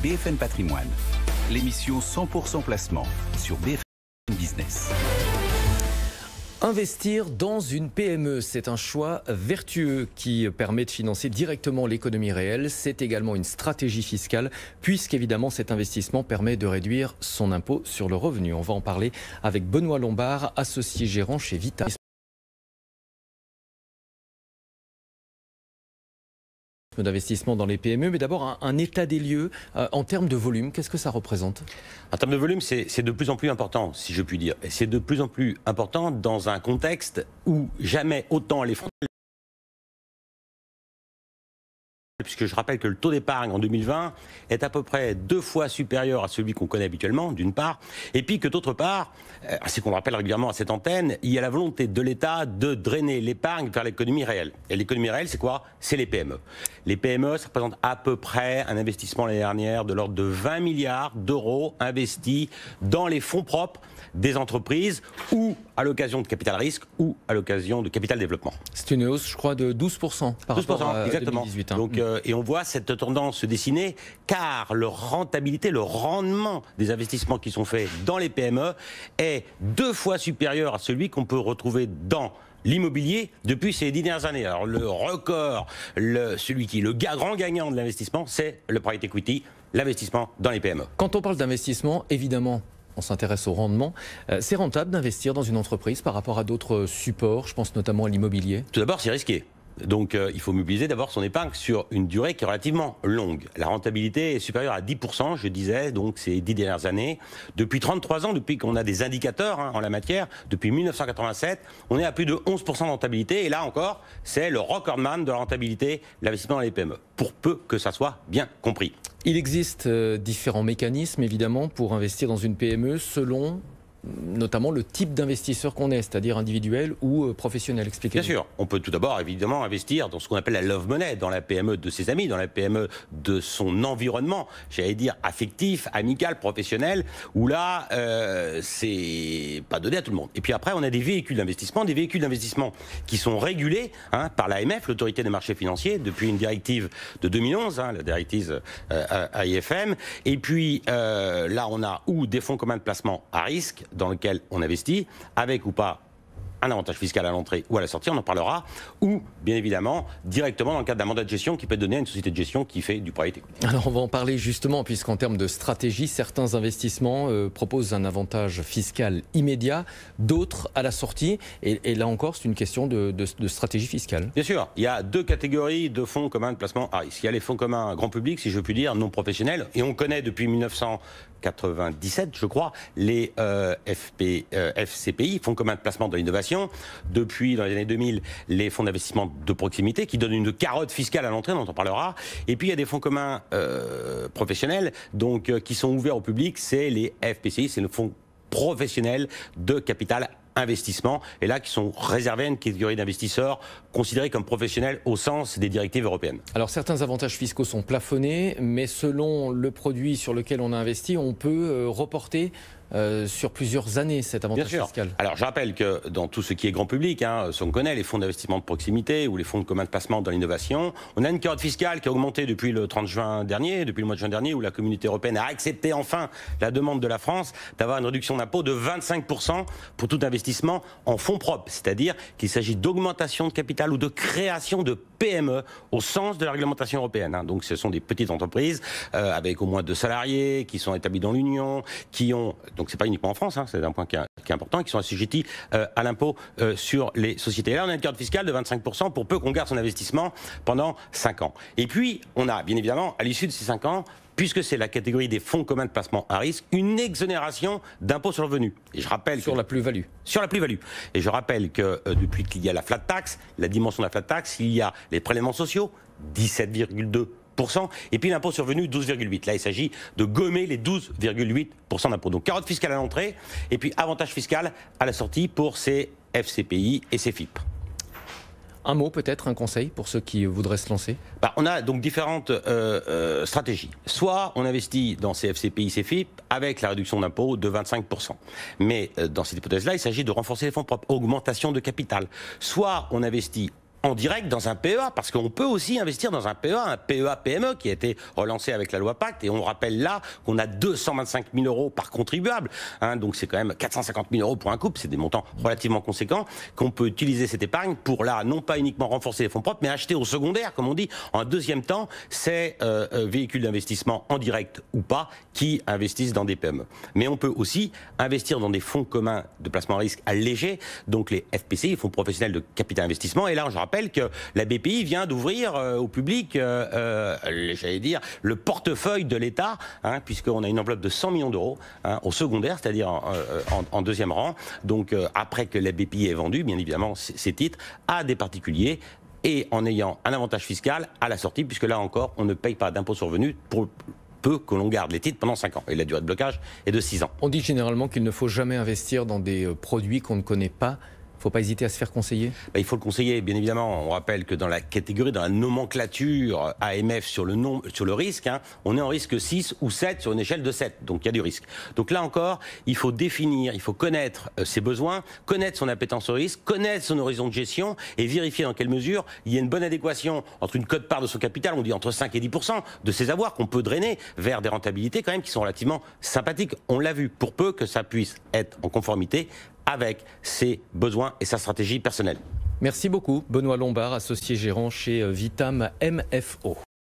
BFM Patrimoine, l'émission 100% placement sur BFM Business. Investir dans une PME, c'est un choix vertueux qui permet de financer directement l'économie réelle. C'est également une stratégie fiscale, puisqu'évidemment cet investissement permet de réduire son impôt sur le revenu. On va en parler avec Benoît Lombard, associé gérant chez Vita. D'investissement dans les PME, mais d'abord un état des lieux en termes de volume, qu'est-ce que ça représente? En termes de volume, c'est de plus en plus important, si je puis dire. Et c'est de plus en plus important dans un contexte où jamais autant les Français... Puisque je rappelle que le taux d'épargne en 2020 est à peu près 2 fois supérieur à celui qu'on connaît habituellement, d'une part, et puis que d'autre part, c'est qu'on le rappelle régulièrement à cette antenne, il y a la volonté de l'État de drainer l'épargne vers l'économie réelle. Et l'économie réelle, c'est quoi? C'est les PME. Les PME, ça représente à peu près un investissement l'année dernière de l'ordre de 20 milliards d'euros investis dans les fonds propres des entreprises ou à l'occasion de capital risque ou à l'occasion de capital développement. C'est une hausse, je crois, de 12% par rapport à exactement. 2018. Hein. Donc, et on voit cette tendance se dessiner car le rendement des investissements qui sont faits dans les PME est 2 fois supérieur à celui qu'on peut retrouver dans l'immobilier depuis ces 10 dernières années. Alors le record, celui qui est le grand gagnant de l'investissement, c'est le private equity, l'investissement dans les PME. Quand on parle d'investissement, évidemment, on s'intéresse au rendement. C'est rentable d'investir dans une entreprise par rapport à d'autres supports, je pense notamment à l'immobilier? Tout d'abord, c'est risqué. Donc il faut mobiliser d'abord son épargne sur une durée qui est relativement longue. La rentabilité est supérieure à 10%, je disais, donc ces 10 dernières années. Depuis 33 ans, depuis qu'on a des indicateurs en la matière, depuis 1987, on est à plus de 11% de rentabilité. Et là encore, c'est le recordman de la rentabilité, l'investissement dans les PME. Pour peu que ça soit bien compris. Il existe différents mécanismes, évidemment, pour investir dans une PME selon notamment le type d'investisseur qu'on est, c'est-à-dire individuel ou professionnel. Expliquez-nous. Bien sûr, on peut tout d'abord évidemment investir dans ce qu'on appelle la love money, dans la PME de ses amis, dans la PME de son environnement, j'allais dire affectif, amical, professionnel, où là, c'est pas donné à tout le monde. Et puis après, on a des véhicules d'investissement qui sont régulés par l'AMF, l'autorité des marchés financiers, depuis une directive de 2011, la directive AIFM. Et puis là, on a ou des fonds communs de placement à risque, dans lequel on investit, avec ou pas un avantage fiscal à l'entrée ou à la sortie, on en parlera, ou bien évidemment directement dans le cadre d'un mandat de gestion qui peut donner à une société de gestion qui fait du private equity. Alors on va en parler justement, puisqu'en termes de stratégie, certains investissements proposent un avantage fiscal immédiat, d'autres à la sortie, et là encore c'est une question de stratégie fiscale. Bien sûr, il y a 2 catégories de fonds communs de placement à risque. Il y a les fonds communs grand public, si je puis dire, non professionnels, et on connaît depuis 1997, je crois, les FCPI, fonds communs de placement de l'innovation. Depuis, dans les années 2000, les fonds d'investissement de proximité qui donnent une carotte fiscale à l'entrée, dont on parlera. Et puis, il y a des fonds communs professionnels donc, qui sont ouverts au public, c'est les FPCI, c'est le fonds professionnel de capital investissement, et là qui sont réservés à une catégorie d'investisseurs considérés comme professionnels au sens des directives européennes. Alors certains avantages fiscaux sont plafonnés, mais selon le produit sur lequel on a investi, on peut reporter sur plusieurs années cet avantage fiscal. Alors je rappelle que dans tout ce qui est grand public, si on connaît les fonds d'investissement de proximité ou les fonds de commun de placement dans l'innovation, on a une carotte fiscale qui a augmenté depuis le 30 juin dernier, depuis le mois de juin dernier, où la communauté européenne a accepté enfin la demande de la France d'avoir une réduction d'impôt de 25% pour tout investissement en fonds propres, c'est-à-dire qu'il s'agit d'augmentation de capital ou de création de PME au sens de la réglementation européenne. Donc ce sont des petites entreprises avec au moins 2 salariés qui sont établis dans l'Union, qui ont... Donc c'est pas uniquement en France, c'est un point qui est important, qui sont assujettis à l'impôt sur les sociétés. Et là, on a une carte fiscale de 25% pour peu qu'on garde son investissement pendant 5 ans. Et puis, on a bien évidemment, à l'issue de ces 5 ans, puisque c'est la catégorie des fonds communs de placement à risque, une exonération d'impôt sur le revenu. Et je rappelle sur la plus-value. Sur la plus-value. Et je rappelle que depuis qu'il y a la flat tax, la dimension de la flat tax, il y a les prélèvements sociaux, 17,2%. Et puis l'impôt sur le revenu, 12,8%. Là, il s'agit de gommer les 12,8% d'impôt. Donc, carotte fiscale à l'entrée, et puis avantage fiscal à la sortie pour ces FCPI et ces FIP. Un mot peut-être, un conseil pour ceux qui voudraient se lancer? On a donc différentes stratégies. Soit on investit dans ces FCPI, ces FIP, avec la réduction d'impôt de 25%. Mais dans cette hypothèse-là, il s'agit de renforcer les fonds propres, augmentation de capital. Soit on investit en direct dans un PEA, parce qu'on peut aussi investir dans un PEA PME qui a été relancé avec la loi Pacte, et on rappelle là qu'on a 225 000 euros par contribuable, hein, donc c'est quand même 450 000 euros pour un couple, c'est des montants relativement conséquents, qu'on peut utiliser cette épargne pour là, non pas uniquement renforcer les fonds propres, mais acheter au secondaire, comme on dit, en deuxième temps, ces véhicules d'investissement en direct ou pas, qui investissent dans des PME. Mais on peut aussi investir dans des fonds communs de placement à risque allégés, donc les FPCI, les fonds professionnels de capital investissement, et là je rappelle que la BPI vient d'ouvrir au public, j'allais dire, le portefeuille de l'État, hein, puisqu'on a une enveloppe de 100 millions d'euros hein, au secondaire, c'est-à-dire en deuxième rang. Donc après que la BPI ait vendu, bien évidemment, ces titres à des particuliers, et en ayant un avantage fiscal à la sortie, puisque là encore, on ne paye pas d'impôt sur le revenu pour peu que l'on garde les titres pendant 5 ans. Et la durée de blocage est de 6 ans. On dit généralement qu'il ne faut jamais investir dans des produits qu'on ne connaît pas. Il ne faut pas hésiter à se faire conseiller? Il faut le conseiller, bien évidemment. On rappelle que dans la catégorie, dans la nomenclature AMF sur le risque, hein, on est en risque 6 ou 7 sur une échelle de 7. Donc il y a du risque. Donc là encore, il faut définir, il faut connaître ses besoins, connaître son appétence au risque, connaître son horizon de gestion et vérifier dans quelle mesure il y a une bonne adéquation entre une quote-part de son capital, on dit entre 5 et 10% de ses avoirs qu'on peut drainer vers des rentabilités quand même qui sont relativement sympathiques. On l'a vu, pour peu que ça puisse être en conformité avec ses besoins et sa stratégie personnelle. Merci beaucoup, Benoît Lombard, associé gérant chez Vitam MFO.